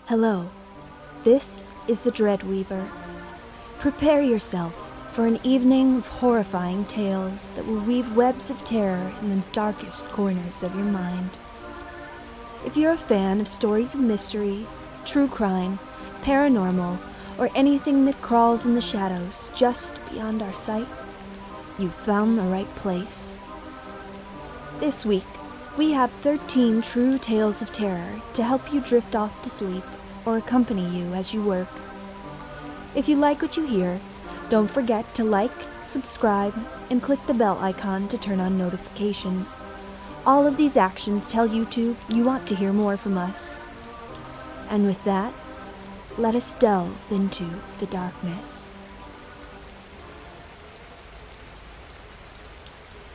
Hello, this is the Dreadweaver. Prepare yourself for an evening of horrifying tales that will weave webs of terror in the darkest corners of your mind. If you're a fan of stories of mystery, true crime, paranormal, or anything that crawls in the shadows just beyond our sight, you've found the right place. This week, we have 13 true tales of terror to help you drift off to sleep or accompany you as you work. If you like what you hear, don't forget to like, subscribe, and click the bell icon to turn on notifications. All of these actions tell YouTube you want to hear more from us. And with that, let us delve into the darkness.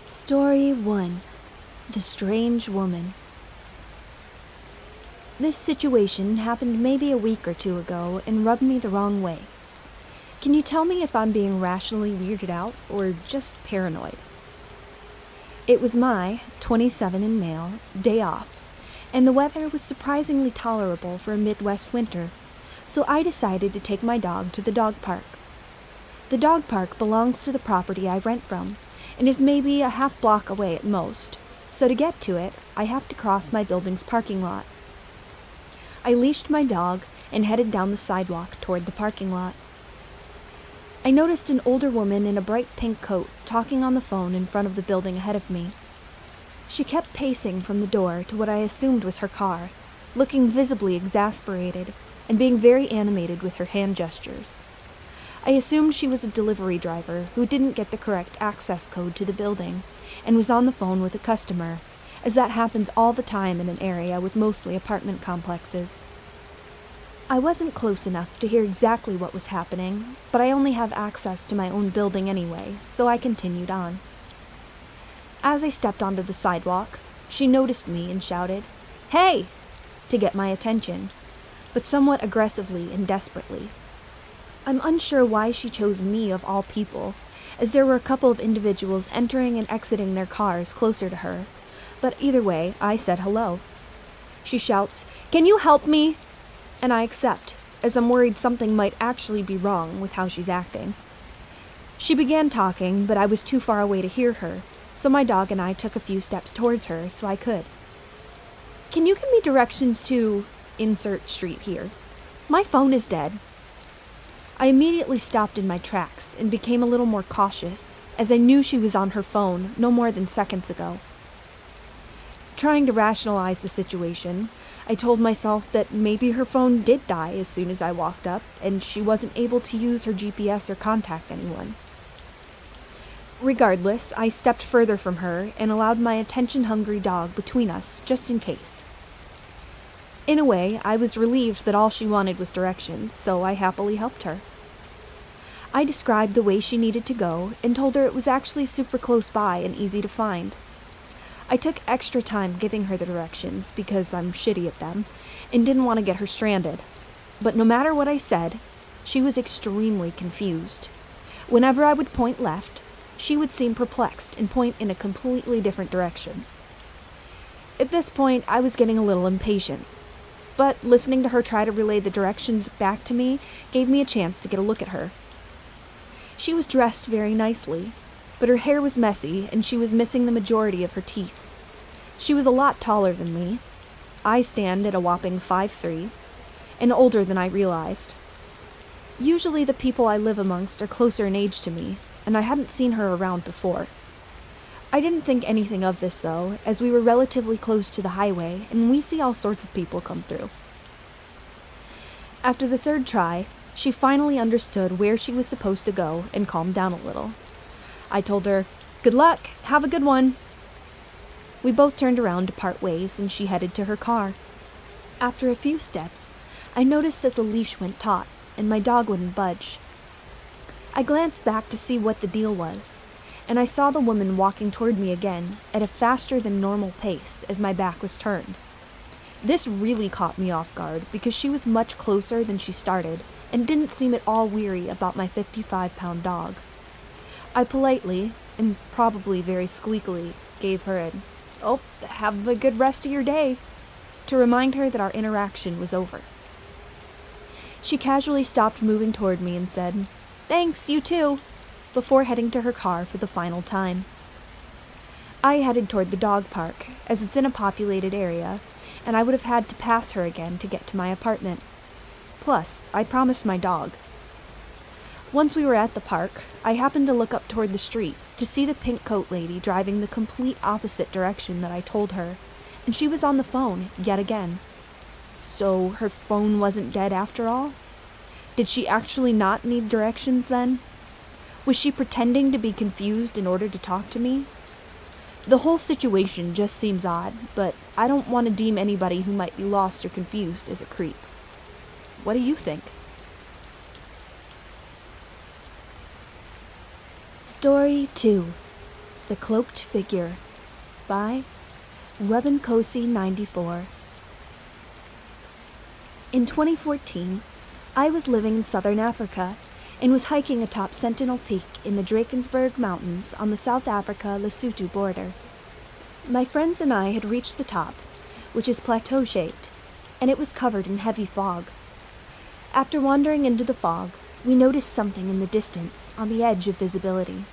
Story 1. The Strange Woman. This situation happened maybe a week or two ago and rubbed me the wrong way. Can you tell me if I'm being rationally weirded out or just paranoid? It was my, 27 and male, day off, and the weather was surprisingly tolerable for a Midwest winter, so I decided to take my dog to the dog park. The dog park belongs to the property I rent from, and is maybe a half block away at most, so to get to it, I have to cross my building's parking lot. I leashed my dog and headed down the sidewalk toward the parking lot. I noticed an older woman in a bright pink coat talking on the phone in front of the building ahead of me. She kept pacing from the door to what I assumed was her car, looking visibly exasperated and being very animated with her hand gestures. I assumed she was a delivery driver who didn't get the correct access code to the building and was on the phone with a customer, as that happens all the time in an area with mostly apartment complexes. I wasn't close enough to hear exactly what was happening, but I only have access to my own building anyway, so I continued on. As I stepped onto the sidewalk, she noticed me and shouted, "Hey!" to get my attention, but somewhat aggressively and desperately. I'm unsure why she chose me of all people, as there were a couple of individuals entering and exiting their cars closer to her, but either way, I said hello. She shouts, "Can you help me?" And I accept, as I'm worried something might actually be wrong with how she's acting. She began talking, but I was too far away to hear her, so my dog and I took a few steps towards her so I could. "Can you give me directions to insert street here? My phone is dead." I immediately stopped in my tracks and became a little more cautious, as I knew she was on her phone no more than seconds ago. Trying to rationalize the situation, I told myself that maybe her phone did die as soon as I walked up, and she wasn't able to use her GPS or contact anyone. Regardless, I stepped further from her and allowed my attention-hungry dog between us, just in case. In a way, I was relieved that all she wanted was directions, so I happily helped her. I described the way she needed to go and told her it was actually super close by and easy to find. I took extra time giving her the directions because I'm shitty at them and didn't want to get her stranded. But no matter what I said, she was extremely confused. Whenever I would point left, she would seem perplexed and point in a completely different direction. At this point, I was getting a little impatient, but listening to her try to relay the directions back to me gave me a chance to get a look at her. She was dressed very nicely, but her hair was messy and she was missing the majority of her teeth. She was a lot taller than me. I stand at a whopping 5'3", and older than I realized. Usually the people I live amongst are closer in age to me, and I hadn't seen her around before. I didn't think anything of this, though, as we were relatively close to the highway, and we see all sorts of people come through. After the third try, she finally understood where she was supposed to go and calmed down a little. I told her, "Good luck, have a good one." We both turned around to part ways, and she headed to her car. After a few steps, I noticed that the leash went taut, and my dog wouldn't budge. I glanced back to see what the deal was, and I saw the woman walking toward me again at a faster than normal pace as my back was turned. This really caught me off guard because she was much closer than she started and didn't seem at all weary about my 55-pound dog. I politely, and probably very squeakily, gave her an, "Oh, have a good rest of your day," to remind her that our interaction was over. She casually stopped moving toward me and said, "Thanks, you too," before heading to her car for the final time. I headed toward the dog park, as it's in a populated area, and I would have had to pass her again to get to my apartment. Plus, I promised my dog. Once we were at the park, I happened to look up toward the street to see the pink coat lady driving the complete opposite direction that I told her, and she was on the phone yet again. So her phone wasn't dead after all? Did she actually not need directions then? Was she pretending to be confused in order to talk to me? The whole situation just seems odd, but I don't want to deem anybody who might be lost or confused as a creep. What do you think? Story 2. The Cloaked Figure by Robincosi94. In 2014, I was living in southern Africa and was hiking atop Sentinel Peak in the Drakensberg Mountains on the South Africa-Lesotho border. My friends and I had reached the top, which is plateau-shaped, and it was covered in heavy fog. After wandering into the fog, we noticed something in the distance on the edge of visibility.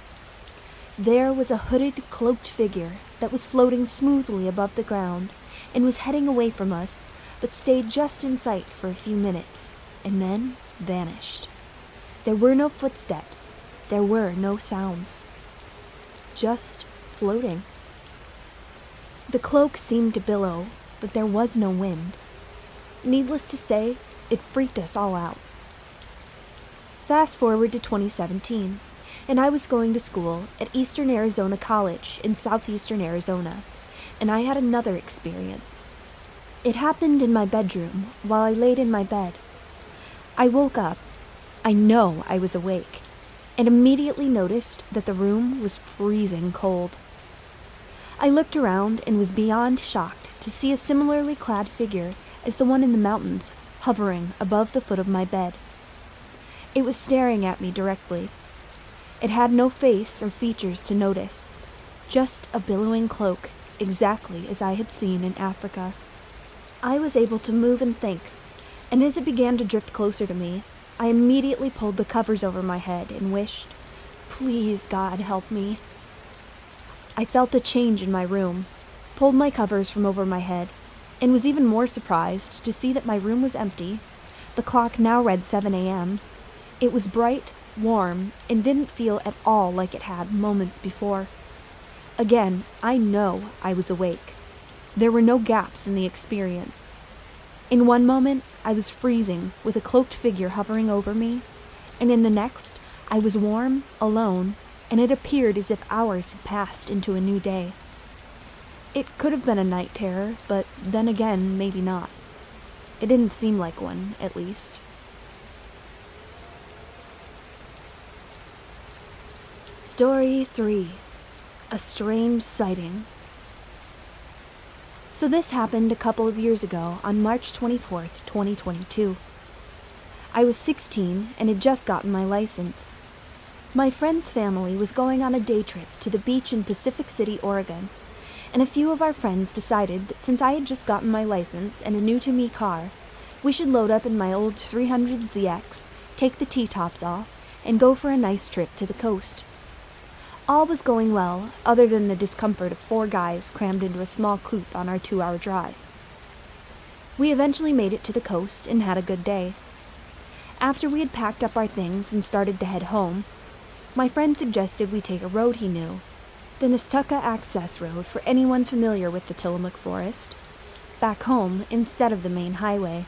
There was a hooded, cloaked figure that was floating smoothly above the ground and was heading away from us, but stayed just in sight for a few minutes, and then vanished. There were no footsteps. There were no sounds. Just floating. The cloak seemed to billow, but there was no wind. Needless to say, it freaked us all out. Fast forward to 2017, and I was going to school at Eastern Arizona College in southeastern Arizona, and I had another experience. It happened in my bedroom while I laid in my bed. I woke up. I know I was awake, and immediately noticed that the room was freezing cold. I looked around and was beyond shocked to see a similarly clad figure as the one in the mountains hovering above the foot of my bed. It was staring at me directly. It had no face or features to notice, just a billowing cloak, exactly as I had seen in Africa. I was able to move and think, and as it began to drift closer to me, I immediately pulled the covers over my head and wished, "Please, God, help me." I felt a change in my room, pulled my covers from over my head, and was even more surprised to see that my room was empty. The clock now read 7 a.m. It was bright, warm, and didn't feel at all like it had moments before. Again, I know I was awake. There were no gaps in the experience. In one moment, I was freezing with a cloaked figure hovering over me, and in the next, I was warm, alone, and it appeared as if hours had passed into a new day. It could have been a night terror, but then again, maybe not. It didn't seem like one, at least. Story 3. A Strange Sighting. So this happened a couple of years ago on March 24th, 2022. I was 16 and had just gotten my license. My friend's family was going on a day trip to the beach in Pacific City, Oregon, and a few of our friends decided that since I had just gotten my license and a new-to-me car, we should load up in my old 300ZX, take the T-tops off, and go for a nice trip to the coast. All was going well, other than the discomfort of 4 guys crammed into a small coupe on our 2-hour drive. We eventually made it to the coast and had a good day. After we had packed up our things and started to head home, my friend suggested we take a road he knew, the Nestucca Access Road for anyone familiar with the Tillamook Forest, back home instead of the main highway.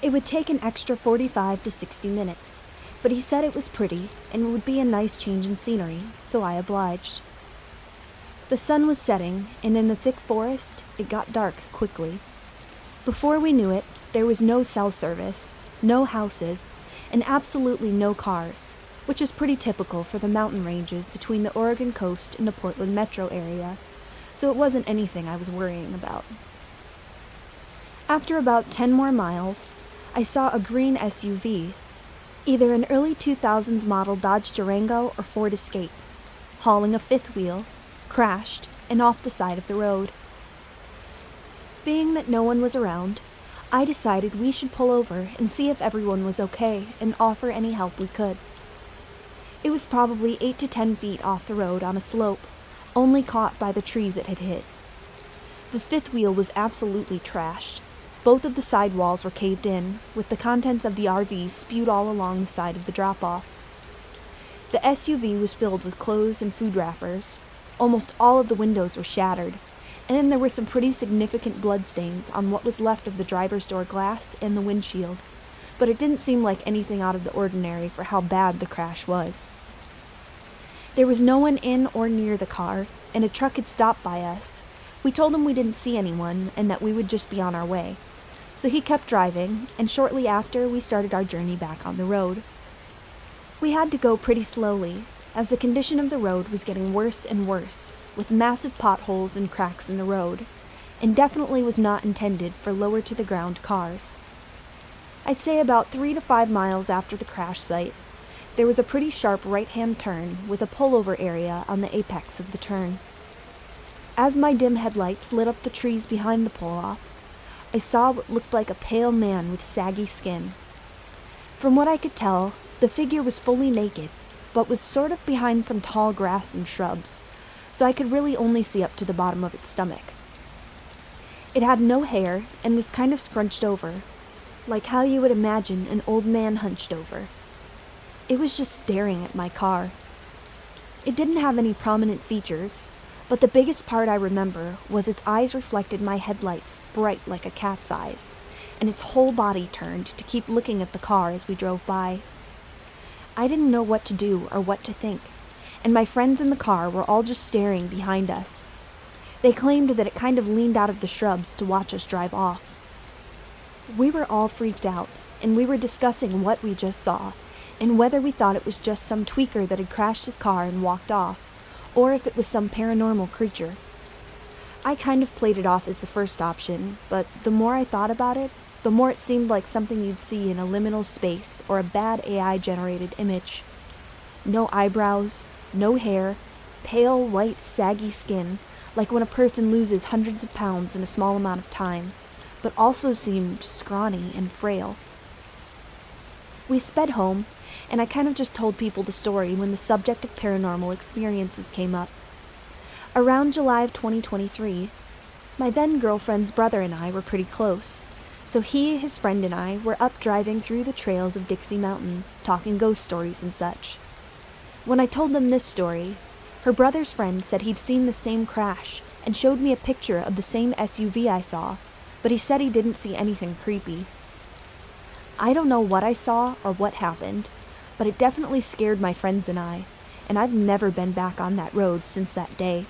It would take an extra 45 to 60 minutes, but he said it was pretty and would be a nice change in scenery, so I obliged. The sun was setting, and in the thick forest, it got dark quickly. Before we knew it, there was no cell service, no houses, and absolutely no cars, which is pretty typical for the mountain ranges between the Oregon coast and the Portland metro area, so it wasn't anything I was worrying about. After about 10 more miles, I saw a green SUV, either an early 2000s model Dodge Durango or Ford Escape, hauling a fifth wheel, crashed, and off the side of the road. Being that no one was around, I decided we should pull over and see if everyone was okay and offer any help we could. It was probably 8 to 10 feet off the road on a slope, only caught by the trees it had hit. The fifth wheel was absolutely trashed. Both of the sidewalls were caved in, with the contents of the RV spewed all along the side of the drop-off. The SUV was filled with clothes and food wrappers. Almost all of the windows were shattered, and there were some pretty significant bloodstains on what was left of the driver's door glass and the windshield, but it didn't seem like anything out of the ordinary for how bad the crash was. There was no one in or near the car, and a truck had stopped by us. We told him we didn't see anyone and that we would just be on our way. So he kept driving, and shortly after, we started our journey back on the road. We had to go pretty slowly, as the condition of the road was getting worse and worse, with massive potholes and cracks in the road, and definitely was not intended for lower-to-the-ground cars. I'd say about 3 to 5 miles after the crash site, there was a pretty sharp right-hand turn with a pullover area on the apex of the turn. As my dim headlights lit up the trees behind the pull-off, I saw what looked like a pale man with saggy skin. From what I could tell, the figure was fully naked, but was sort of behind some tall grass and shrubs, so I could really only see up to the bottom of its stomach. It had no hair and was kind of scrunched over, like how you would imagine an old man hunched over. It was just staring at my car. It didn't have any prominent features, but the biggest part I remember was its eyes reflected my headlights bright like a cat's eyes, and its whole body turned to keep looking at the car as we drove by. I didn't know what to do or what to think, and my friends in the car were all just staring behind us. They claimed that it kind of leaned out of the shrubs to watch us drive off. We were all freaked out, and we were discussing what we just saw, and whether we thought it was just some tweaker that had crashed his car and walked off, or if it was some paranormal creature. I kind of played it off as the first option, but the more I thought about it, the more it seemed like something you'd see in a liminal space or a bad AI-generated image. No eyebrows, no hair, pale, white, saggy skin, like when a person loses hundreds of pounds in a small amount of time, but also seemed scrawny and frail. We sped home, and I kind of just told people the story when the subject of paranormal experiences came up. Around July of 2023, my then-girlfriend's brother and I were pretty close, so he, his friend, and I were up driving through the trails of Dixie Mountain, talking ghost stories and such. When I told them this story, her brother's friend said he'd seen the same crash and showed me a picture of the same SUV I saw, but he said he didn't see anything creepy. I don't know what I saw or what happened, but it definitely scared my friends and I've never been back on that road since that day.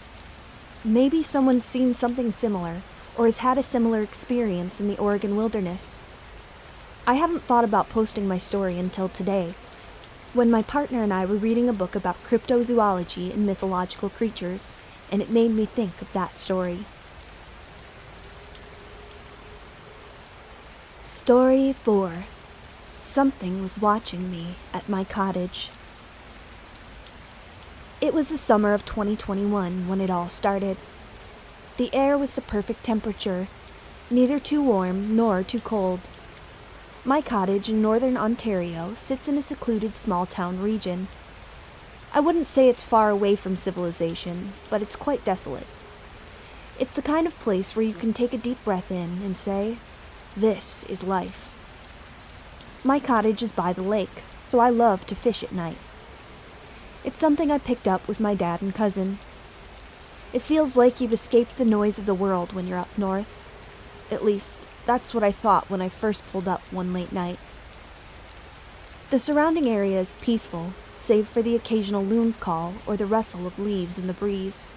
Maybe someone's seen something similar, or has had a similar experience in the Oregon wilderness. I haven't thought about posting my story until today, when my partner and I were reading a book about cryptozoology and mythological creatures, and it made me think of that story. Story 4. Something was watching me at my cottage. It was the summer of 2021 when it all started. The air was the perfect temperature, neither too warm nor too cold. My cottage in northern Ontario sits in a secluded small-town region. I wouldn't say it's far away from civilization, but it's quite desolate. It's the kind of place where you can take a deep breath in and say, "This is life." My cottage is by the lake, so I love to fish at night. It's something I picked up with my dad and cousin. It feels like you've escaped the noise of the world when you're up north. At least, that's what I thought when I first pulled up one late night. The surrounding area is peaceful, save for the occasional loon's call or the rustle of leaves in the breeze.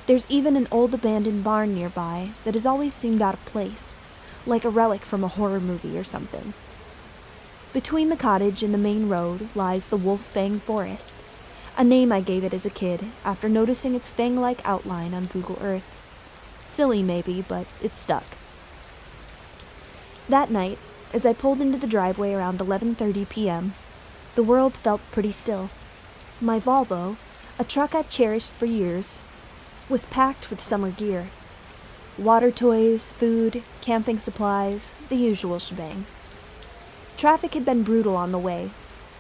There's even an old abandoned barn nearby that has always seemed out of place, like a relic from a horror movie or something. Between the cottage and the main road lies the Wolf Fang Forest, a name I gave it as a kid after noticing its fang-like outline on Google Earth. Silly maybe, but it stuck. That night, as I pulled into the driveway around 11:30 p.m., the world felt pretty still. My Volvo, a truck I've cherished for years, was packed with summer gear. Water toys, food, camping supplies, the usual shebang. Traffic had been brutal on the way,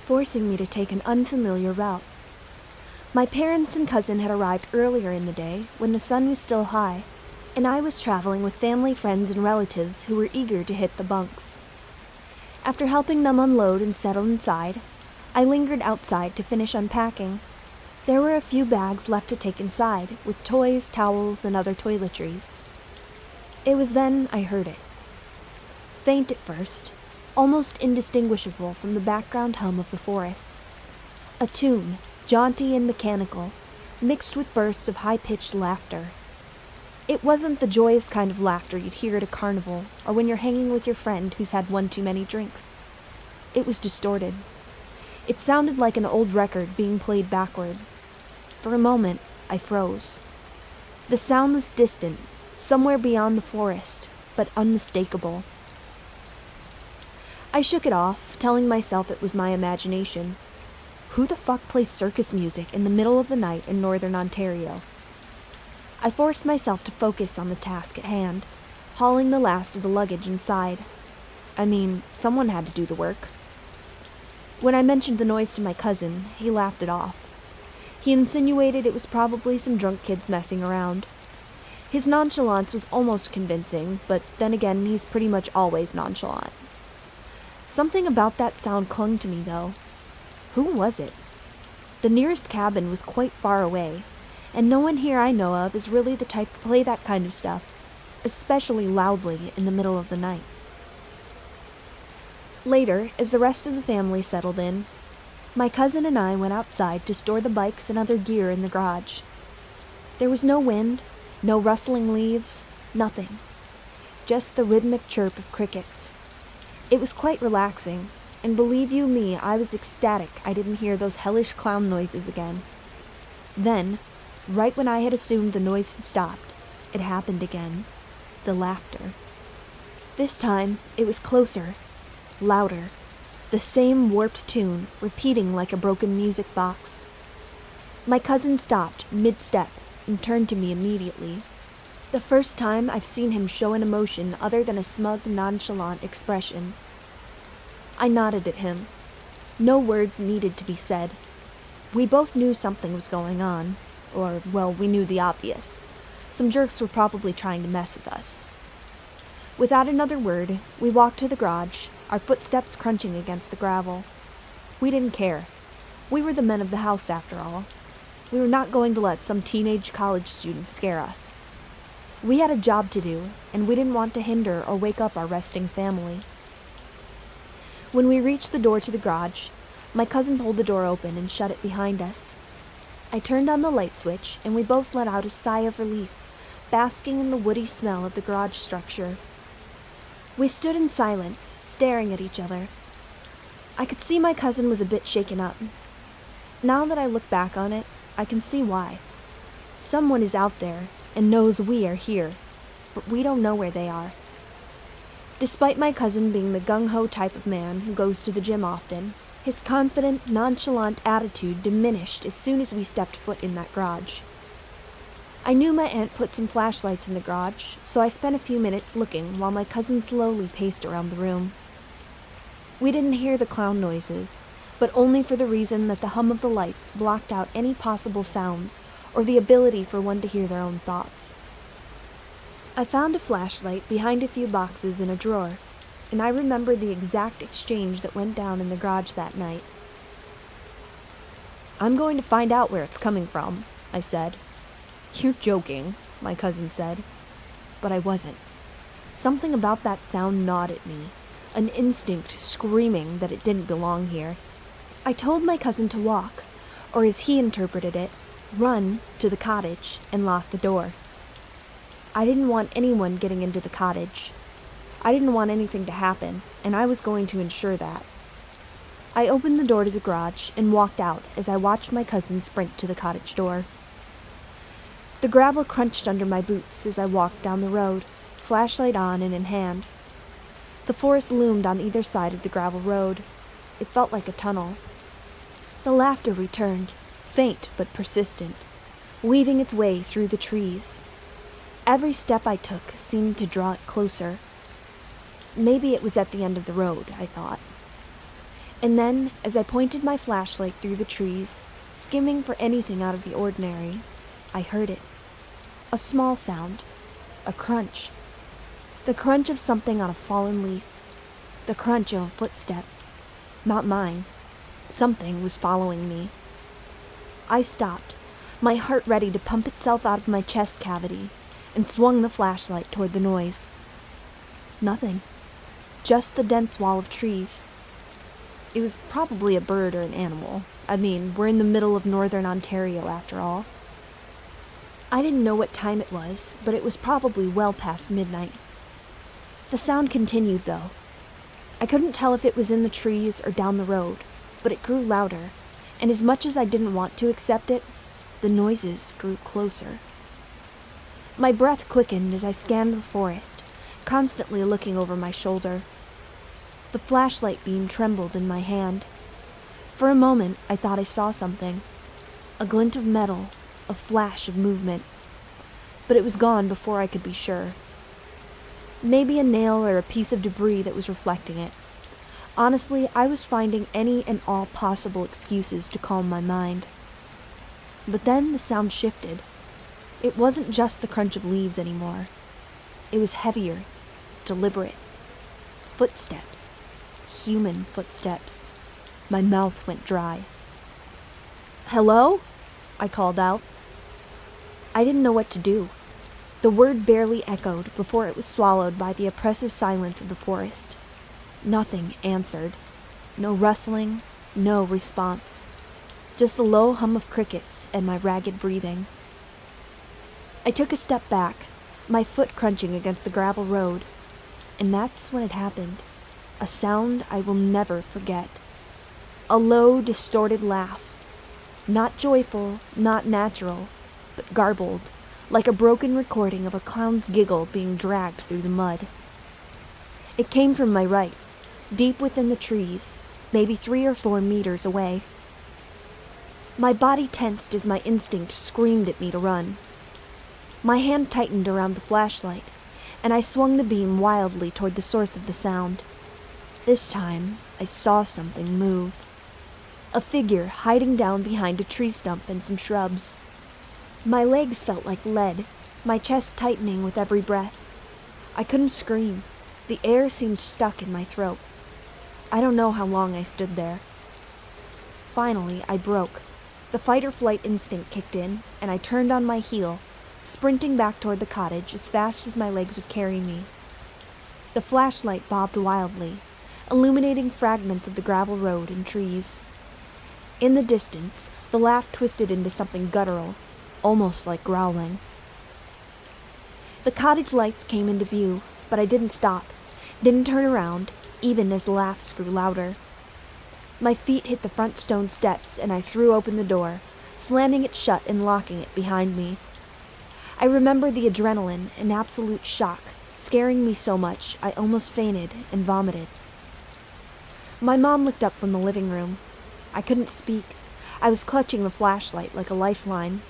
forcing me to take an unfamiliar route. My parents and cousin had arrived earlier in the day when the sun was still high, and I was traveling with family, friends, and relatives who were eager to hit the bunks. After helping them unload and settle inside, I lingered outside to finish unpacking. There were a few bags left to take inside, with toys, towels, and other toiletries. It was then I heard it. Faint at first, almost indistinguishable from the background hum of the forest. A tune, jaunty and mechanical, mixed with bursts of high-pitched laughter. It wasn't the joyous kind of laughter you'd hear at a carnival or when you're hanging with your friend who's had one too many drinks. It was distorted. It sounded like an old record being played backward. For a moment, I froze. The sound was distant, somewhere beyond the forest, but unmistakable. I shook it off, telling myself it was my imagination. Who the fuck plays circus music in the middle of the night in northern Ontario? I forced myself to focus on the task at hand, hauling the last of the luggage inside. I mean, someone had to do the work. When I mentioned the noise to my cousin, he laughed it off. He insinuated it was probably some drunk kids messing around. His nonchalance was almost convincing, but then again, he's pretty much always nonchalant. Something about that sound clung to me, though. Who was it? The nearest cabin was quite far away, and no one here I know of is really the type to play that kind of stuff, especially loudly in the middle of the night. Later, as the rest of the family settled in, my cousin and I went outside to store the bikes and other gear in the garage. There was no wind, no rustling leaves, nothing. Just the rhythmic chirp of crickets. It was quite relaxing, and believe you me, I was ecstatic I didn't hear those hellish clown noises again. Then, right when I had assumed the noise had stopped, it happened again. The laughter. This time, it was closer, louder. The same warped tune, repeating like a broken music box. My cousin stopped, mid-step, and turned to me immediately. The first time I've seen him show an emotion other than a smug, nonchalant expression. I nodded at him. No words needed to be said. We both knew something was going on. Or, well, we knew the obvious. Some jerks were probably trying to mess with us. Without another word, we walked to the garage, our footsteps crunching against the gravel. We didn't care. We were the men of the house, after all. We were not going to let some teenage college student scare us. We had a job to do, and we didn't want to hinder or wake up our resting family. When we reached the door to the garage, my cousin pulled the door open and shut it behind us. I turned on the light switch, and we both let out a sigh of relief, basking in the woody smell of the garage structure. We stood in silence, staring at each other. I could see my cousin was a bit shaken up. Now that I look back on it, I can see why. Someone is out there and knows we are here, but we don't know where they are. Despite my cousin being the gung-ho type of man who goes to the gym often, his confident, nonchalant attitude diminished as soon as we stepped foot in that garage. I knew my aunt put some flashlights in the garage, so I spent a few minutes looking while my cousin slowly paced around the room. We didn't hear the clown noises, but only for the reason that the hum of the lights blocked out any possible sounds or the ability for one to hear their own thoughts. I found a flashlight behind a few boxes in a drawer, and I remembered the exact exchange that went down in the garage that night. "I'm going to find out where it's coming from," I said. "You're joking," my cousin said. But I wasn't. Something about that sound gnawed at me, an instinct screaming that it didn't belong here. I told my cousin to walk, or as he interpreted it, run to the cottage and lock the door. I didn't want anyone getting into the cottage. I didn't want anything to happen, and I was going to ensure that. I opened the door to the garage and walked out as I watched my cousin sprint to the cottage door. The gravel crunched under my boots as I walked down the road, flashlight on and in hand. The forest loomed on either side of the gravel road. It felt like a tunnel. The laughter returned, faint but persistent, weaving its way through the trees. Every step I took seemed to draw it closer. Maybe it was at the end of the road, I thought. And then, as I pointed my flashlight through the trees, skimming for anything out of the ordinary, I heard it. A small sound. A crunch. The crunch of something on a fallen leaf. The crunch of a footstep. Not mine. Something was following me. I stopped, my heart ready to pump itself out of my chest cavity, and swung the flashlight toward the noise. Nothing. Just the dense wall of trees. It was probably a bird or an animal. I mean, we're in the middle of northern Ontario after all. I didn't know what time it was, but it was probably well past midnight. The sound continued, though. I couldn't tell if it was in the trees or down the road, but it grew louder, and as much as I didn't want to accept it, the noises grew closer. My breath quickened as I scanned the forest, constantly looking over my shoulder. The flashlight beam trembled in my hand. For a moment, I thought I saw something. A glint of metal, a flash of movement. But it was gone before I could be sure. Maybe a nail or a piece of debris that was reflecting it. Honestly, I was finding any and all possible excuses to calm my mind. But then the sound shifted. It wasn't just the crunch of leaves anymore. It was heavier, deliberate. Footsteps. Human footsteps. My mouth went dry. "Hello?" I called out. I didn't know what to do. The word barely echoed before it was swallowed by the oppressive silence of the forest. Nothing answered. No rustling, no response. Just the low hum of crickets and my ragged breathing. I took a step back, my foot crunching against the gravel road, and that's when it happened. A sound I will never forget. A low, distorted laugh. Not joyful, not natural, but garbled, like a broken recording of a clown's giggle being dragged through the mud. It came from my right, deep within the trees, maybe 3 or 4 meters away. My body tensed as my instinct screamed at me to run. My hand tightened around the flashlight, and I swung the beam wildly toward the source of the sound. This time, I saw something move. A figure hiding down behind a tree stump and some shrubs. My legs felt like lead, my chest tightening with every breath. I couldn't scream. The air seemed stuck in my throat. I don't know how long I stood there. Finally, I broke. The fight-or-flight instinct kicked in, and I turned on my heel, sprinting back toward the cottage as fast as my legs would carry me. The flashlight bobbed wildly, illuminating fragments of the gravel road and trees. In the distance, the laugh twisted into something guttural, almost like growling. The cottage lights came into view, but I didn't stop, didn't turn around, even as the laughs grew louder. My feet hit the front stone steps, and I threw open the door, slamming it shut and locking it behind me. I remember the adrenaline and absolute shock, scaring me so much I almost fainted and vomited. My mom looked up from the living room. I couldn't speak. I was clutching the flashlight like a lifeline.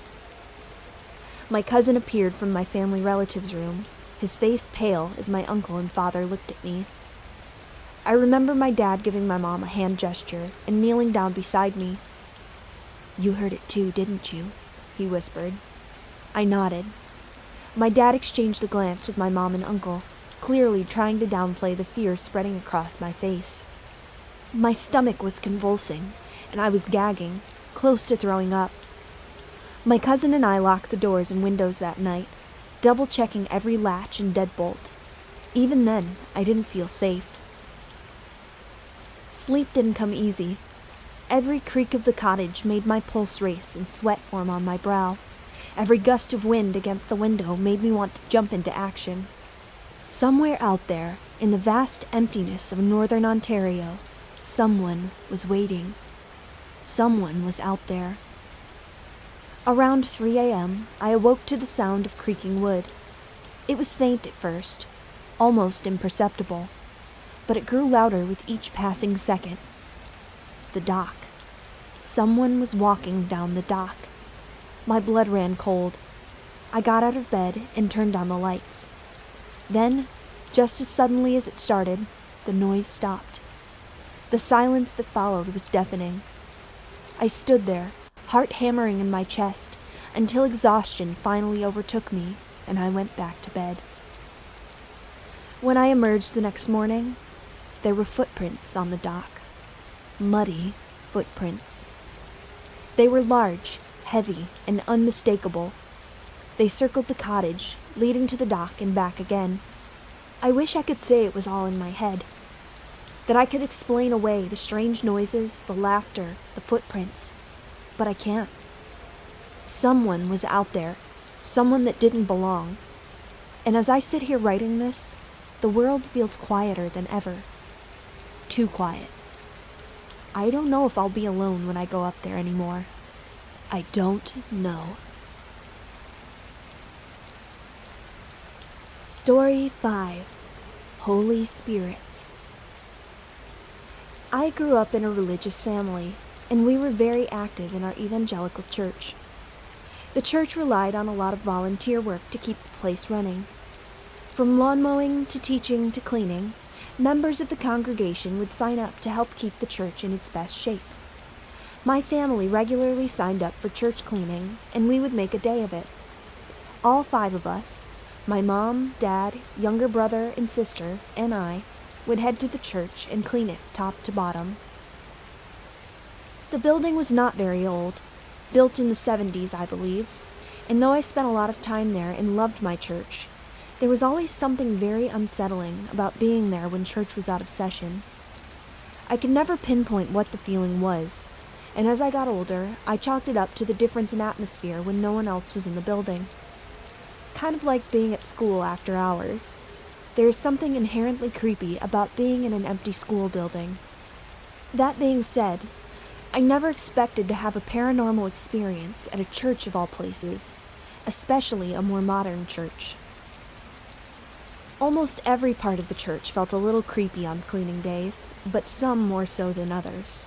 My cousin appeared from my family relative's room, his face pale as my uncle and father looked at me. I remember my dad giving my mom a hand gesture and kneeling down beside me. "You heard it too, didn't you?" he whispered. I nodded. My dad exchanged a glance with my mom and uncle, clearly trying to downplay the fear spreading across my face. My stomach was convulsing, and I was gagging, close to throwing up. My cousin and I locked the doors and windows that night, double-checking every latch and deadbolt. Even then, I didn't feel safe. Sleep didn't come easy. Every creak of the cottage made my pulse race and sweat form on my brow. Every gust of wind against the window made me want to jump into action. Somewhere out there, in the vast emptiness of northern Ontario, someone was waiting. Someone was out there. Around 3 a.m., I awoke to the sound of creaking wood. It was faint at first, almost imperceptible, but it grew louder with each passing second. The dock. Someone was walking down the dock. My blood ran cold. I got out of bed and turned on the lights. Then, just as suddenly as it started, the noise stopped. The silence that followed was deafening. I stood there, heart hammering in my chest, until exhaustion finally overtook me and I went back to bed. When I emerged the next morning, there were footprints on the dock. Muddy footprints. They were large, heavy, and unmistakable. They circled the cottage, leading to the dock and back again. I wish I could say it was all in my head, that I could explain away the strange noises, the laughter, the footprints, but I can't. Someone was out there, someone that didn't belong. And as I sit here writing this, the world feels quieter than ever. Too quiet. I don't know if I'll be alone when I go up there anymore. I don't know. Story 5. Holy Spirits. I grew up in a religious family, and we were very active in our evangelical church. The church relied on a lot of volunteer work to keep the place running. From lawn mowing to teaching to cleaning, members of the congregation would sign up to help keep the church in its best shape. My family regularly signed up for church cleaning, and we would make a day of it. All 5 of us, my mom, dad, younger brother and sister, and I, would head to the church and clean it top to bottom. The building was not very old, built in the 70s, I believe, and though I spent a lot of time there and loved my church, there was always something very unsettling about being there when church was out of session. I could never pinpoint what the feeling was, and as I got older, I chalked it up to the difference in atmosphere when no one else was in the building. Kind of like being at school after hours. There is something inherently creepy about being in an empty school building. That being said, I never expected to have a paranormal experience at a church of all places, especially a more modern church. Almost every part of the church felt a little creepy on cleaning days, but some more so than others.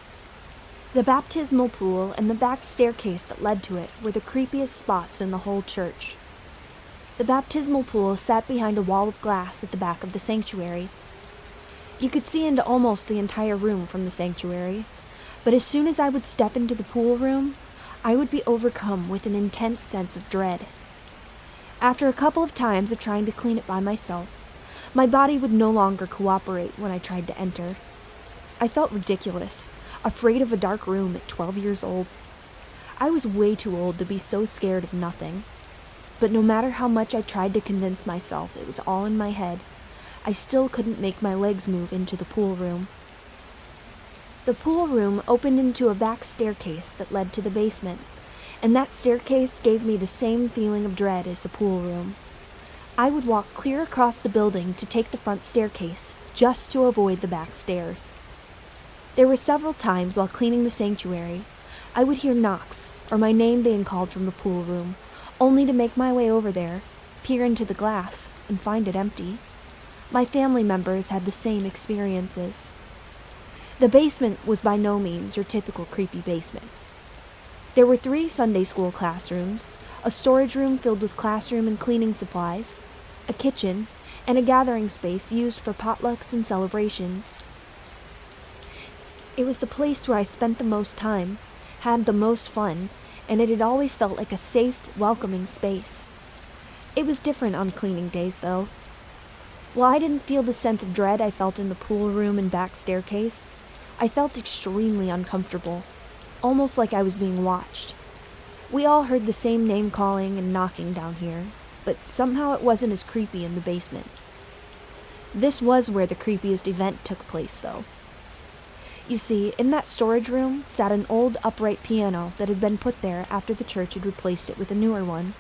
The baptismal pool and the back staircase that led to it were the creepiest spots in the whole church. The baptismal pool sat behind a wall of glass at the back of the sanctuary. You could see into almost the entire room from the sanctuary, but as soon as I would step into the pool room, I would be overcome with an intense sense of dread. After a couple of times of trying to clean it by myself, my body would no longer cooperate when I tried to enter. I felt ridiculous, afraid of a dark room at 12 years old. I was way too old to be so scared of nothing. But no matter how much I tried to convince myself it was all in my head, I still couldn't make my legs move into the pool room. The pool room opened into a back staircase that led to the basement, and that staircase gave me the same feeling of dread as the pool room. I would walk clear across the building to take the front staircase, just to avoid the back stairs. There were several times while cleaning the sanctuary, I would hear knocks, or my name being called from the pool room, only to make my way over there, peer into the glass, and find it empty. My family members had the same experiences. The basement was by no means your typical creepy basement. There were 3 Sunday school classrooms, a storage room filled with classroom and cleaning supplies, a kitchen, and a gathering space used for potlucks and celebrations. It was the place where I spent the most time, had the most fun, and it had always felt like a safe, welcoming space. It was different on cleaning days, though. While I didn't feel the sense of dread I felt in the pool room and back staircase, I felt extremely uncomfortable, almost like I was being watched. We all heard the same name calling and knocking down here, but somehow it wasn't as creepy in the basement. This was where the creepiest event took place, though. You see, in that storage room sat an old upright piano that had been put there after the church had replaced it with a newer one.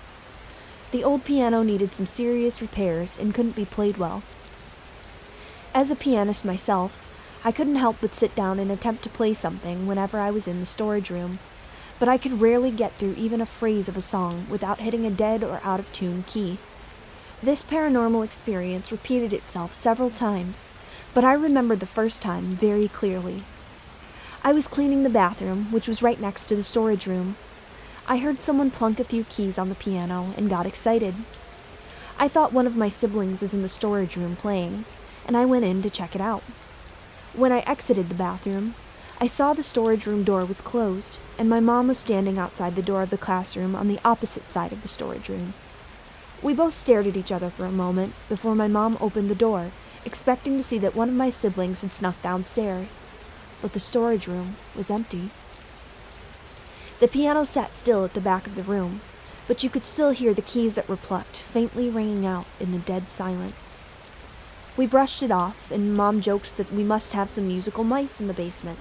The old piano needed some serious repairs and couldn't be played well. As a pianist myself, I couldn't help but sit down and attempt to play something whenever I was in the storage room, but I could rarely get through even a phrase of a song without hitting a dead or out-of-tune key. This paranormal experience repeated itself several times, but I remember the first time very clearly. I was cleaning the bathroom, which was right next to the storage room. I heard someone plunk a few keys on the piano and got excited. I thought one of my siblings was in the storage room playing, and I went in to check it out. When I exited the bathroom, I saw the storage room door was closed, and my mom was standing outside the door of the classroom on the opposite side of the storage room. We both stared at each other for a moment before my mom opened the door, expecting to see that one of my siblings had snuck downstairs, but the storage room was empty. The piano sat still at the back of the room, but you could still hear the keys that were plucked faintly ringing out in the dead silence. We brushed it off, and Mom joked that we must have some musical mice in the basement.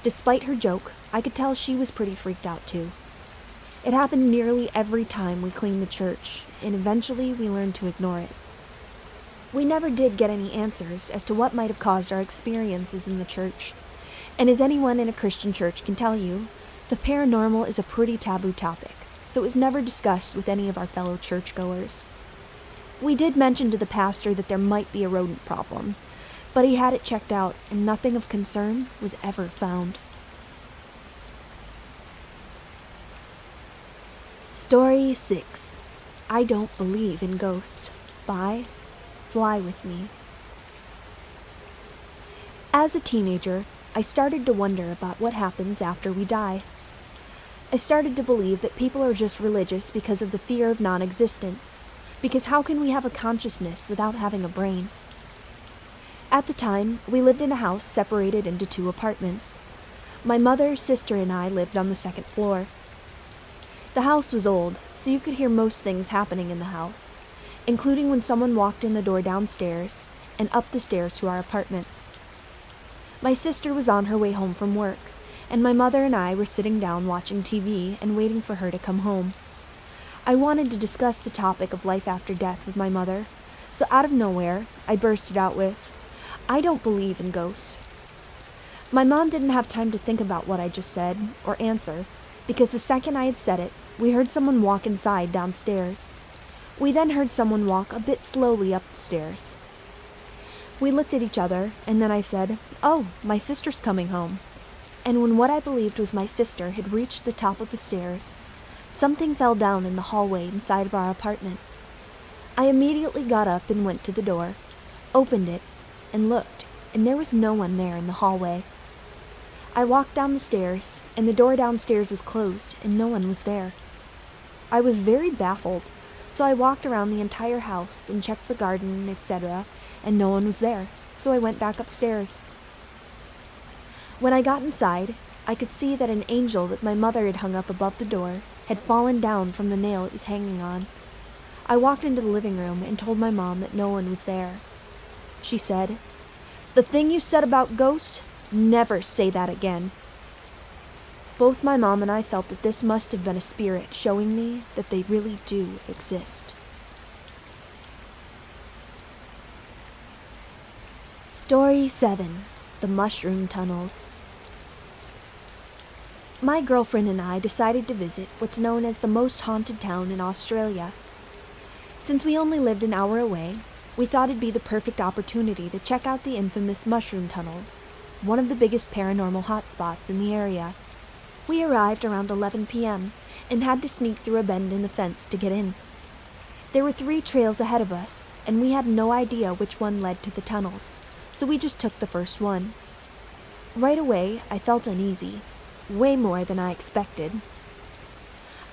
Despite her joke, I could tell she was pretty freaked out too. It happened nearly every time we cleaned the church, and eventually we learned to ignore it. We never did get any answers as to what might have caused our experiences in the church, and as anyone in a Christian church can tell you, the paranormal is a pretty taboo topic, so it was never discussed with any of our fellow churchgoers. We did mention to the pastor that there might be a rodent problem, but he had it checked out and nothing of concern was ever found. Story 6. I Don't Believe in Ghosts by Fly-withme. As a teenager, I started to wonder about what happens after we die. I started to believe that people are just religious because of the fear of non-existence, because how can we have a consciousness without having a brain? At the time, we lived in a house separated into 2 apartments. My mother, sister, and I lived on the 2nd floor. The house was old, so you could hear most things happening in the house, including when someone walked in the door downstairs and up the stairs to our apartment. My sister was on her way home from work, and my mother and I were sitting down watching TV and waiting for her to come home. I wanted to discuss the topic of life after death with my mother, so out of nowhere, I bursted out with, "I don't believe in ghosts." My mom didn't have time to think about what I just said, or answer, because the second I had said it, we heard someone walk inside downstairs. We then heard someone walk a bit slowly up the stairs. We looked at each other, and then I said, "Oh, my sister's coming home." And when what I believed was my sister had reached the top of the stairs, something fell down in the hallway inside of our apartment. I immediately got up and went to the door, opened it, and looked, and there was no one there in the hallway. I walked down the stairs, and the door downstairs was closed, and no one was there. I was very baffled, so I walked around the entire house and checked the garden, etc., and no one was there, so I went back upstairs. When I got inside, I could see that an angel that my mother had hung up above the door had fallen down from the nail it was hanging on. I walked into the living room and told my mom that no one was there. She said, "The thing you said about ghosts, never say that again." Both my mom and I felt that this must have been a spirit showing me that they really do exist. Story 7. The Mushroom Tunnels. My girlfriend and I decided to visit what's known as the most haunted town in Australia. Since we only lived an hour away, we thought it'd be the perfect opportunity to check out the infamous mushroom tunnels, one of the biggest paranormal hotspots in the area. We arrived around 11 p.m. and had to sneak through a bend in the fence to get in. There were 3 trails ahead of us, and we had no idea which one led to the tunnels, so we just took the first one. Right away, I felt uneasy, way more than I expected.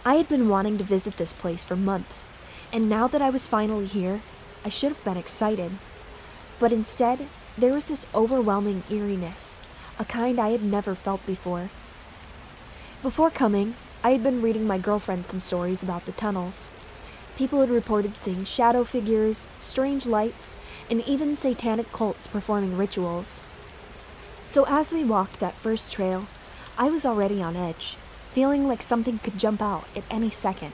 I had been wanting to visit this place for months, and now that I was finally here, I should have been excited. But instead, there was this overwhelming eeriness, a kind I had never felt before. Before coming, I had been reading my girlfriend some stories about the tunnels. People had reported seeing shadow figures, strange lights, and even satanic cults performing rituals. So as we walked that first trail, I was already on edge, feeling like something could jump out at any second.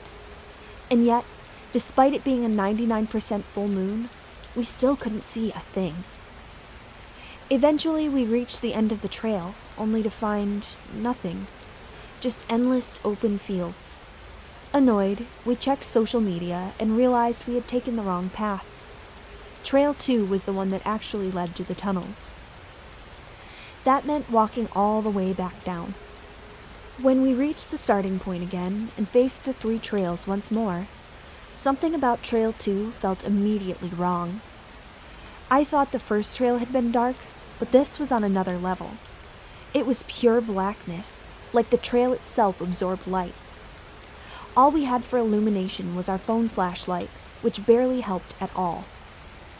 And yet, despite it being a 99% full moon, we still couldn't see a thing. Eventually, we reached the end of the trail, only to find nothing. Just endless open fields. Annoyed, we checked social media and realized we had taken the wrong path. Trail 2 was the one that actually led to the tunnels. That meant walking all the way back down. When we reached the starting point again and faced the 3 trails once more, something about Trail 2 felt immediately wrong. I thought the first trail had been dark, but this was on another level. It was pure blackness, like the trail itself absorbed light. All we had for illumination was our phone flashlight, which barely helped at all.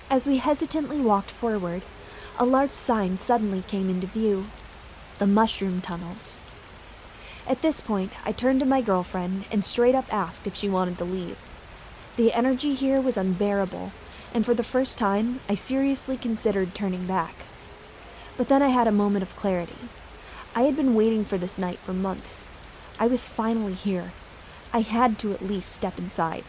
As we hesitantly walked forward, a large sign suddenly came into view: the mushroom tunnels. At this point, I turned to my girlfriend and straight up asked if she wanted to leave. The energy here was unbearable, and for the first time, I seriously considered turning back. But then I had a moment of clarity. I had been waiting for this night for months. I was finally here. I had to at least step inside.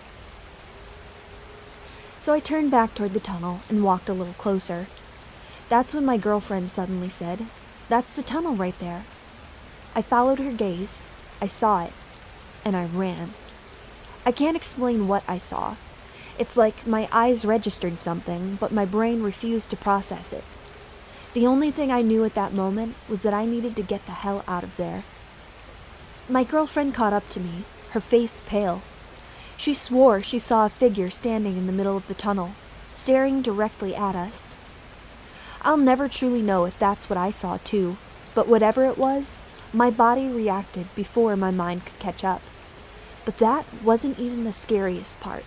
So I turned back toward the tunnel and walked a little closer. That's when my girlfriend suddenly said, "That's the tunnel right there." I followed her gaze, I saw it, and I ran. I can't explain what I saw. It's like my eyes registered something, but my brain refused to process it. The only thing I knew at that moment was that I needed to get the hell out of there. My girlfriend caught up to me, her face pale. She swore she saw a figure standing in the middle of the tunnel, staring directly at us. I'll never truly know if that's what I saw too, but whatever it was, my body reacted before my mind could catch up. But that wasn't even the scariest part.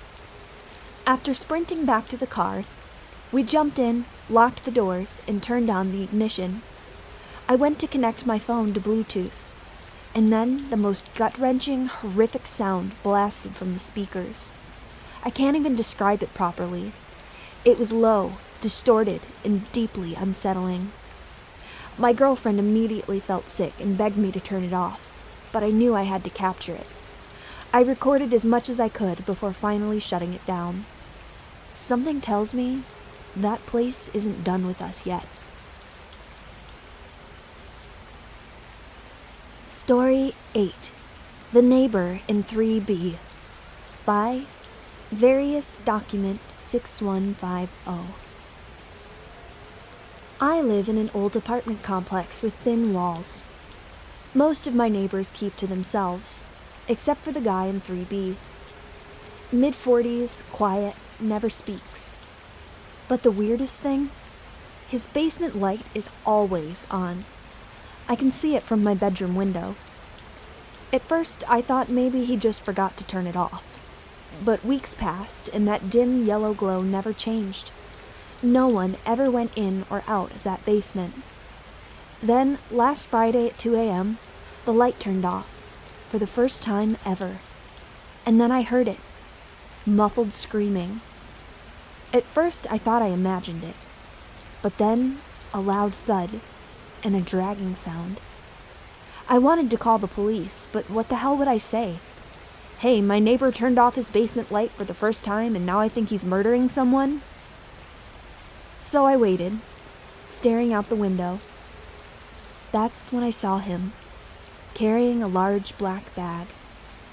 After sprinting back to the car, we jumped in, locked the doors, and turned on the ignition. I went to connect my phone to Bluetooth, and then the most gut-wrenching, horrific sound blasted from the speakers. I can't even describe it properly. It was low, distorted, and deeply unsettling. My girlfriend immediately felt sick and begged me to turn it off, but I knew I had to capture it. I recorded as much as I could before finally shutting it down. Something tells me that place isn't done with us yet. Story 8. The Neighbor in 3B by Various Document 6150. I live in an old apartment complex with thin walls. Most of my neighbors keep to themselves, except for the guy in 3B. Mid-40s, quiet, never speaks. But the weirdest thing? His basement light is always on. I can see it from my bedroom window. At first, I thought maybe he just forgot to turn it off. But weeks passed, and that dim yellow glow never changed. No one ever went in or out of that basement. Then, last Friday at 2 a.m., the light turned off, for the first time ever. And then I heard it, muffled screaming. At first, I thought I imagined it, but then a loud thud and a dragging sound. I wanted to call the police, but what the hell would I say? Hey, my neighbor turned off his basement light for the first time and now I think he's murdering someone? So I waited, staring out the window. That's when I saw him, carrying a large black bag,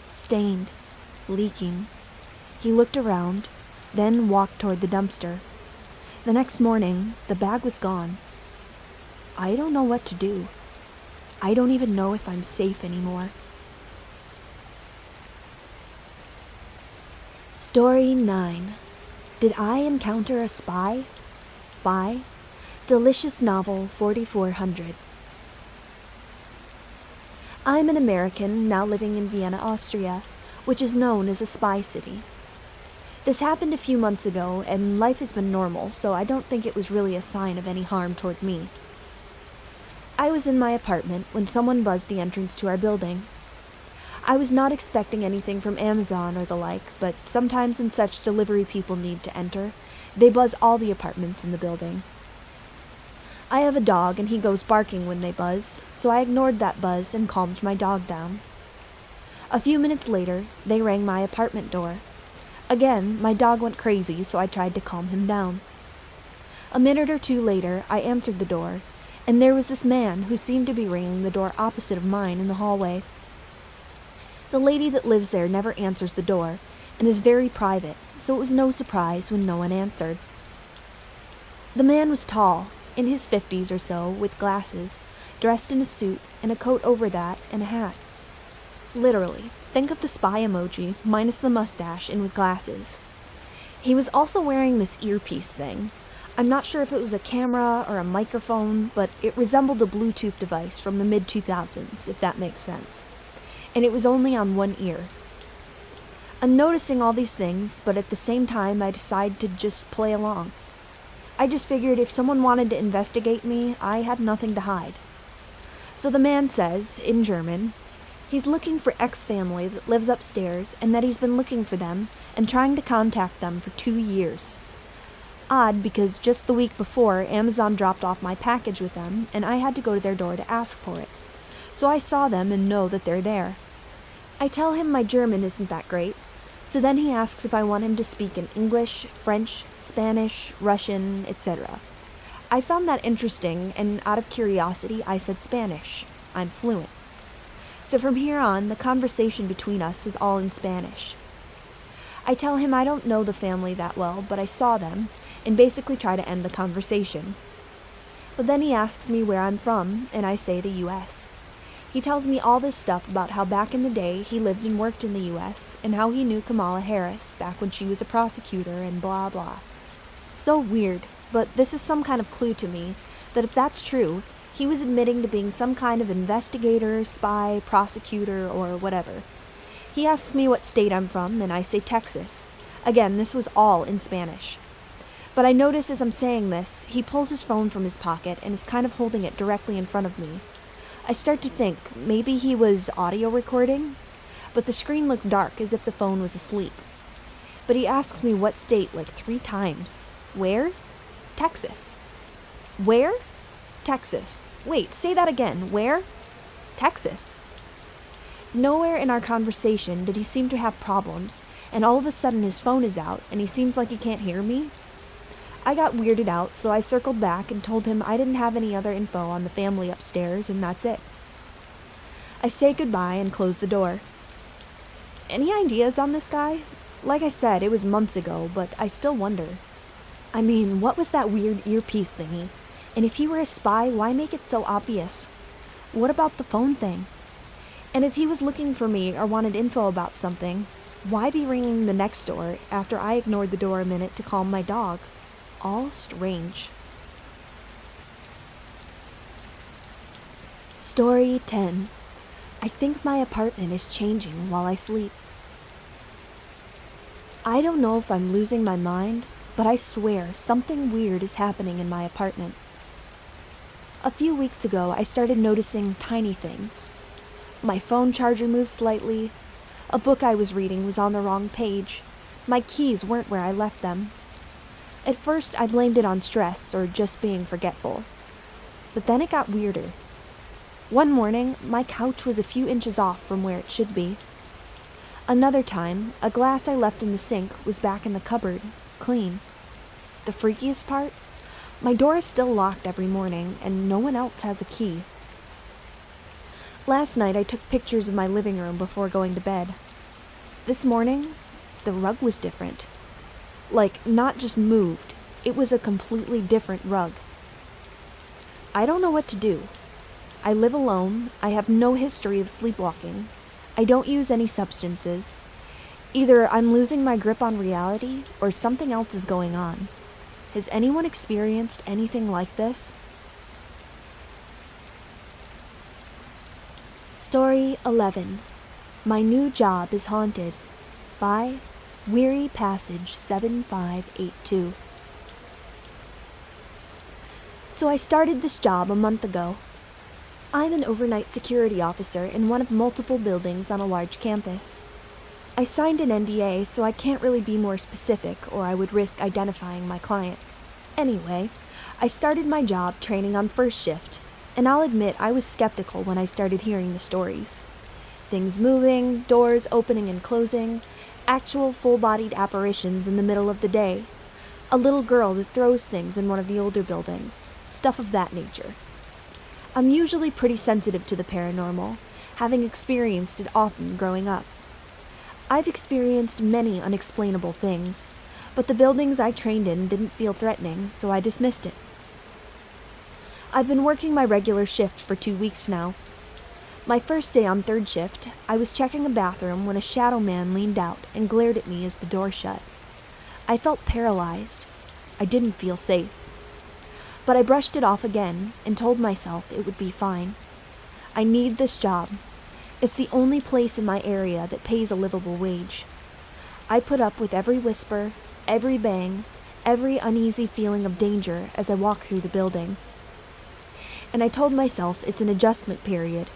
stained, leaking. He looked around, then walked toward the dumpster. The next morning, the bag was gone. I don't know what to do. I don't even know if I'm safe anymore. Story 9. Did I Encounter a Spy? By Delicious Novel 4400. I'm an American now living in Vienna, Austria, which is known as a spy city. This happened a few months ago, and life has been normal, so I don't think it was really a sign of any harm toward me. I was in my apartment when someone buzzed the entrance to our building. I was not expecting anything from Amazon or the like, but sometimes when such delivery people need to enter, they buzz all the apartments in the building. I have a dog and he goes barking when they buzz, so I ignored that buzz and calmed my dog down. A few minutes later, they rang my apartment door. Again, my dog went crazy, so I tried to calm him down. A minute or two later, I answered the door, and there was this man who seemed to be ringing the door opposite of mine in the hallway. The lady that lives there never answers the door, and is very private, so it was no surprise when no one answered. The man was tall, in his 50s or so, with glasses, dressed in a suit and a coat over that and a hat. Literally, think of the spy emoji, minus the mustache and with glasses. He was also wearing this earpiece thing. I'm not sure if it was a camera or a microphone, but it resembled a Bluetooth device from the mid-2000s, if that makes sense. And it was only on one ear. I'm noticing all these things, but at the same time I decide to just play along. I just figured if someone wanted to investigate me, I had nothing to hide. So the man says, in German, he's looking for X family that lives upstairs and that he's been looking for them and trying to contact them for 2 years. Odd, because just the week before, Amazon dropped off my package with them, and I had to go to their door to ask for it. So I saw them and know that they're there. I tell him my German isn't that great, so then he asks if I want him to speak in English, French, Spanish, Russian, etc. I found that interesting, and out of curiosity, I said Spanish. I'm fluent. So from here on, the conversation between us was all in Spanish. I tell him I don't know the family that well, but I saw them, and basically try to end the conversation. But then he asks me where I'm from, and I say the US. He tells me all this stuff about how back in the day he lived and worked in the US, and how he knew Kamala Harris back when she was a prosecutor and blah blah. So weird, but this is some kind of clue to me that if that's true, he was admitting to being some kind of investigator, spy, prosecutor, or whatever. He asks me what state I'm from, and I say Texas. Again, this was all in Spanish. But I notice as I'm saying this, he pulls his phone from his pocket and is kind of holding it directly in front of me. I start to think maybe he was audio recording, but the screen looked dark as if the phone was asleep. But he asks me what state like 3 times. Where? Texas. Where? Texas. Wait, say that again. Where? Texas. Nowhere in our conversation did he seem to have problems, and all of a sudden his phone is out and he seems like he can't hear me. I got weirded out, so I circled back and told him I didn't have any other info on the family upstairs, and that's it. I say goodbye and close the door. Any ideas on this guy? Like I said, it was months ago, but I still wonder. I mean, what was that weird earpiece thingy? And if he were a spy, why make it so obvious? What about the phone thing? And if he was looking for me or wanted info about something, why be ringing the next door after I ignored the door a minute to calm my dog? All strange. Story 10. I think my apartment is changing while I sleep. I don't know if I'm losing my mind, but I swear something weird is happening in my apartment. A few weeks ago, I started noticing tiny things. My phone charger moved slightly. A book I was reading was on the wrong page. My keys weren't where I left them. At first, I blamed it on stress or just being forgetful. But then it got weirder. One morning, my couch was a few inches off from where it should be. Another time, a glass I left in the sink was back in the cupboard, clean. The freakiest part? My door is still locked every morning, and no one else has a key. Last night, I took pictures of my living room before going to bed. This morning, the rug was different. Like, not just moved, it was a completely different rug. I don't know what to do. I live alone, I have no history of sleepwalking, I don't use any substances. Either I'm losing my grip on reality, or something else is going on. Has anyone experienced anything like this? Story 11. My New Job is Haunted by Weary Passage 7582. So I started this job a month ago. I'm an overnight security officer in one of multiple buildings on a large campus. I signed an NDA, so I can't really be more specific or I would risk identifying my client. Anyway, I started my job training on first shift, and I'll admit I was skeptical when I started hearing the stories. Things moving, doors opening and closing, actual full-bodied apparitions in the middle of the day, a little girl that throws things in one of the older buildings, stuff of that nature. I'm usually pretty sensitive to the paranormal, having experienced it often growing up. I've experienced many unexplainable things, but the buildings I trained in didn't feel threatening, so I dismissed it. I've been working my regular shift for 2 weeks now. My first day on third shift, I was checking a bathroom when a shadow man leaned out and glared at me as the door shut. I felt paralyzed. I didn't feel safe. But I brushed it off again and told myself it would be fine. I need this job. It's the only place in my area that pays a livable wage. I put up with every whisper, every bang, every uneasy feeling of danger as I walked through the building. And I told myself it's an adjustment period.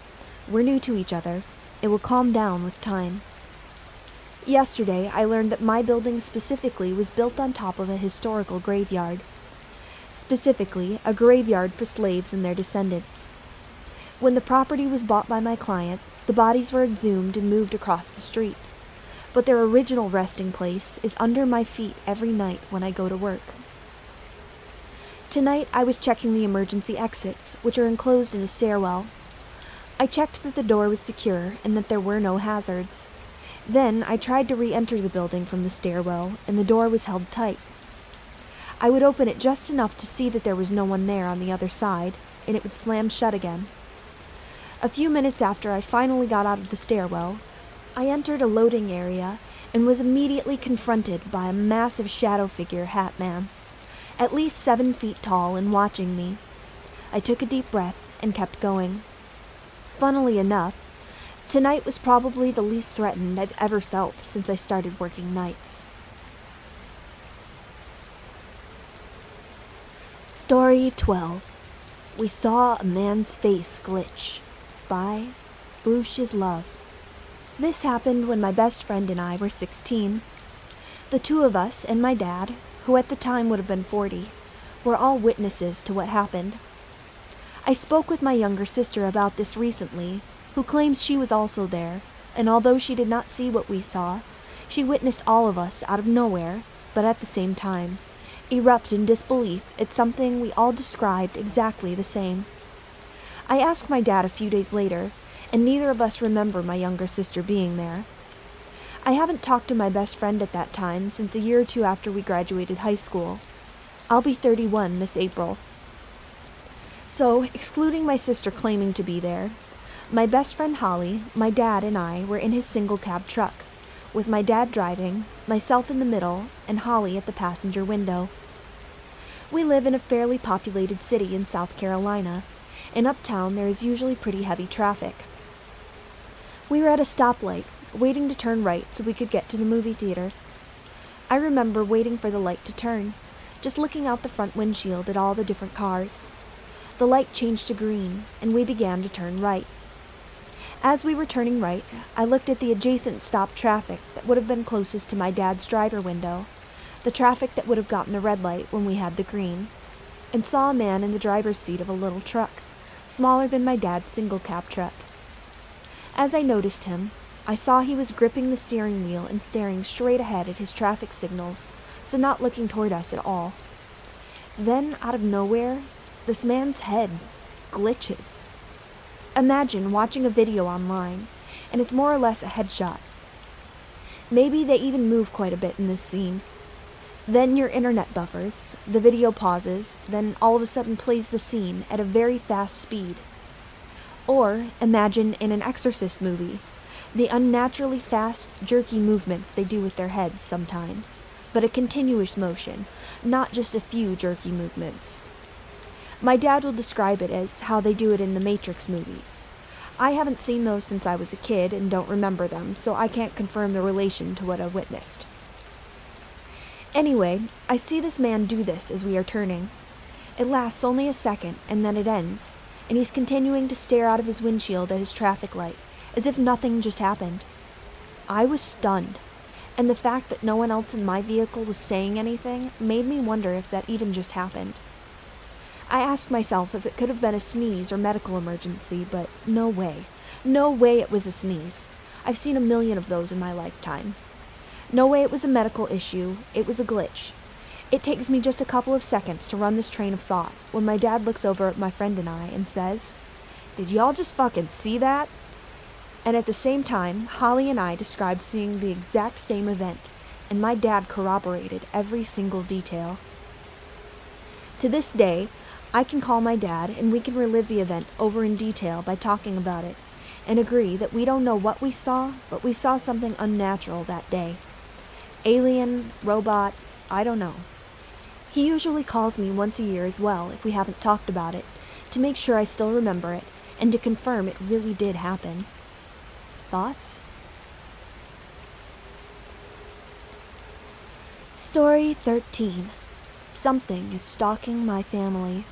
We're new to each other. It will calm down with time. Yesterday, I learned that my building specifically was built on top of a historical graveyard. Specifically, a graveyard for slaves and their descendants. When the property was bought by my client, the bodies were exhumed and moved across the street. But their original resting place is under my feet every night when I go to work. Tonight, I was checking the emergency exits, which are enclosed in a stairwell. I checked that the door was secure and that there were no hazards. Then I tried to re-enter the building from the stairwell, and the door was held tight. I would open it just enough to see that there was no one there on the other side, and it would slam shut again. A few minutes after I finally got out of the stairwell, I entered a loading area and was immediately confronted by a massive shadow figure hat man, at least 7 feet tall and watching me. I took a deep breath and kept going. Funnily enough, tonight was probably the least threatened I've ever felt since I started working nights. Story 12. We Saw a Man's Face Glitch by BooshIsLove. This happened when my best friend and I were 16. The two of us and my dad, who at the time would have been 40, were all witnesses to what happened. I spoke with my younger sister about this recently, who claims she was also there, and although she did not see what we saw, she witnessed all of us out of nowhere, but at the same time, erupt in disbelief at something we all described exactly the same. I asked my dad a few days later, and neither of us remember my younger sister being there. I haven't talked to my best friend at that time since a year or two after we graduated high school. I'll be 31 this April. So, excluding my sister claiming to be there, my best friend Holly, my dad, and I were in his single-cab truck, with my dad driving, myself in the middle, and Holly at the passenger window. We live in a fairly populated city in South Carolina, and uptown there is usually pretty heavy traffic. We were at a stoplight, waiting to turn right so we could get to the movie theater. I remember waiting for the light to turn, just looking out the front windshield at all the different cars. The light changed to green, and we began to turn right. As we were turning right, I looked at the adjacent stopped traffic that would have been closest to my dad's driver window, the traffic that would have gotten the red light when we had the green, and saw a man in the driver's seat of a little truck, smaller than my dad's single-cab truck. As I noticed him, I saw he was gripping the steering wheel and staring straight ahead at his traffic signals, so not looking toward us at all. Then, out of nowhere, this man's head glitches. Imagine watching a video online, and it's more or less a headshot. Maybe they even move quite a bit in this scene. Then your internet buffers, the video pauses, then all of a sudden plays the scene at a very fast speed. Or imagine in an Exorcist movie, the unnaturally fast, jerky movements they do with their heads sometimes, but a continuous motion, not just a few jerky movements. My dad will describe it as how they do it in the Matrix movies. I haven't seen those since I was a kid and don't remember them, so I can't confirm the relation to what I witnessed. Anyway, I see this man do this as we are turning. It lasts only a second, and then it ends, and he's continuing to stare out of his windshield at his traffic light, as if nothing just happened. I was stunned, and the fact that no one else in my vehicle was saying anything made me wonder if that even just happened. I asked myself if it could have been a sneeze or medical emergency, but no way. No way it was a sneeze. I've seen a million of those in my lifetime. No way it was a medical issue. It was a glitch. It takes me just a couple of seconds to run this train of thought when my dad looks over at my friend and I and says, "Did y'all just fucking see that?" And at the same time, Holly and I described seeing the exact same event, and my dad corroborated every single detail. To this day, I can call my dad and we can relive the event over in detail by talking about it, and agree that we don't know what we saw, but we saw something unnatural that day. Alien, robot, I don't know. He usually calls me once a year as well if we haven't talked about it, to make sure I still remember it, and to confirm it really did happen. Thoughts? Story 13. Something is stalking my family.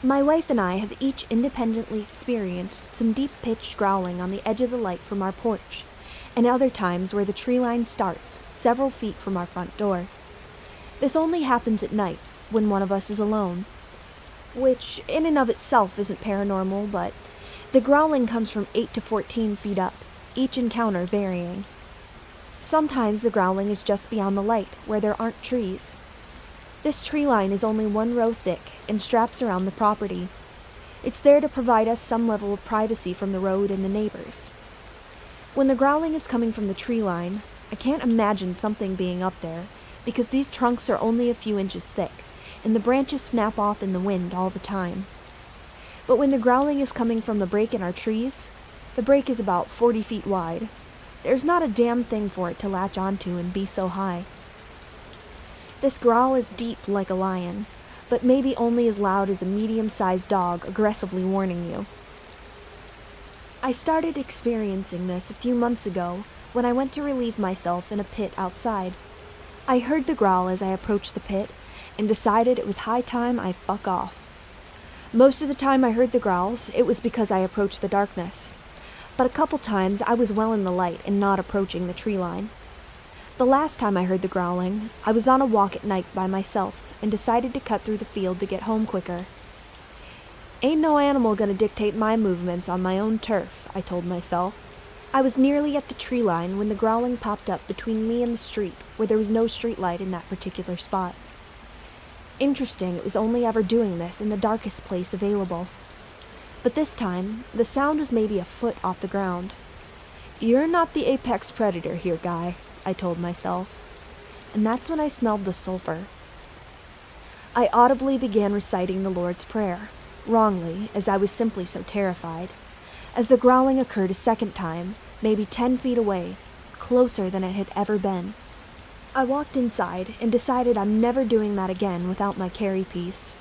My wife and I have each independently experienced some deep-pitched growling on the edge of the light from our porch, and other times where the tree line starts several feet from our front door. This only happens at night, when one of us is alone, which in and of itself isn't paranormal, but the growling comes from 8 to 14 feet up, each encounter varying. Sometimes the growling is just beyond the light, where there aren't trees. This tree line is only 1 row thick and straps around the property. It's there to provide us some level of privacy from the road and the neighbors. When the growling is coming from the tree line, I can't imagine something being up there, because these trunks are only a few inches thick, and the branches snap off in the wind all the time. But when the growling is coming from the break in our trees, the break is about 40 feet wide. There's not a damn thing for it to latch onto and be so high. This growl is deep like a lion, but maybe only as loud as a medium-sized dog aggressively warning you. I started experiencing this a few months ago when I went to relieve myself in a pit outside. I heard the growl as I approached the pit and decided it was high time I fuck off. Most of the time I heard the growls, it was because I approached the darkness. But a couple times I was well in the light and not approaching the tree line. The last time I heard the growling, I was on a walk at night by myself and decided to cut through the field to get home quicker. Ain't no animal gonna dictate my movements on my own turf, I told myself. I was nearly at the tree line when the growling popped up between me and the street, where there was no street light in that particular spot. Interesting, it was only ever doing this in the darkest place available. But this time, the sound was maybe a foot off the ground. You're not the apex predator here, guy, I told myself. And that's when I smelled the sulfur. I audibly began reciting the Lord's Prayer, wrongly, as I was simply so terrified, as the growling occurred a second time, maybe 10 feet away, closer than it had ever been. I walked inside and decided I'm never doing that again without my carry piece.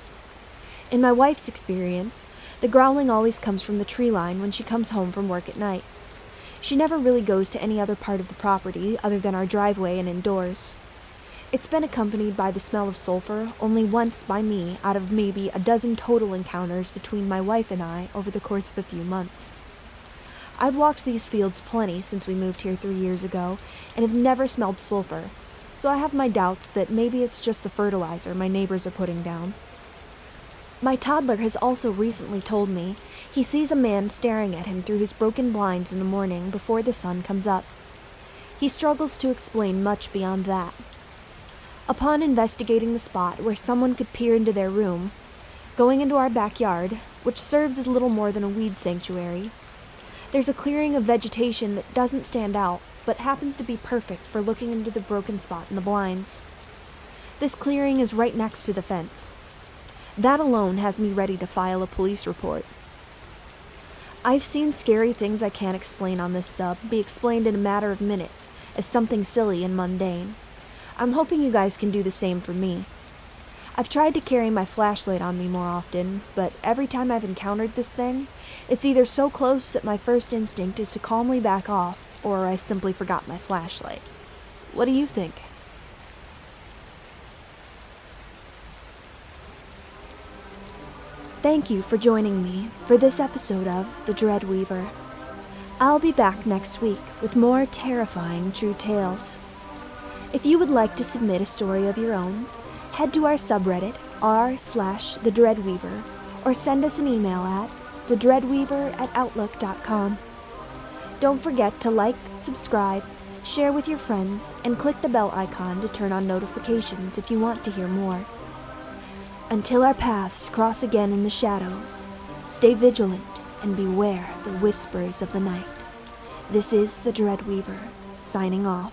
In my wife's experience, the growling always comes from the tree line when she comes home from work at night. She never really goes to any other part of the property other than our driveway and indoors. It's been accompanied by the smell of sulfur only once by me out of maybe a dozen total encounters between my wife and I over the course of a few months. I've walked these fields plenty since we moved here 3 years ago and have never smelled sulfur, so I have my doubts that maybe it's just the fertilizer my neighbors are putting down. My toddler has also recently told me he sees a man staring at him through his broken blinds in the morning before the sun comes up. He struggles to explain much beyond that. Upon investigating the spot where someone could peer into their room, going into our backyard, which serves as little more than a weed sanctuary, there's a clearing of vegetation that doesn't stand out, but happens to be perfect for looking into the broken spot in the blinds. This clearing is right next to the fence. That alone has me ready to file a police report. I've seen scary things I can't explain on this sub be explained in a matter of minutes as something silly and mundane. I'm hoping you guys can do the same for me. I've tried to carry my flashlight on me more often, but every time I've encountered this thing, it's either so close that my first instinct is to calmly back off, or I simply forgot my flashlight. What do you think? Thank you for joining me for this episode of The Dreadweaver. I'll be back next week with more terrifying true tales. If you would like to submit a story of your own, head to our subreddit r/thedreadweaver or send us an email at thedreadweaver@outlook.com. Don't forget to like, subscribe, share with your friends, and click the bell icon to turn on notifications if you want to hear more. Until our paths cross again in the shadows, stay vigilant and beware the whispers of the night. This is the Dreadweaver, signing off.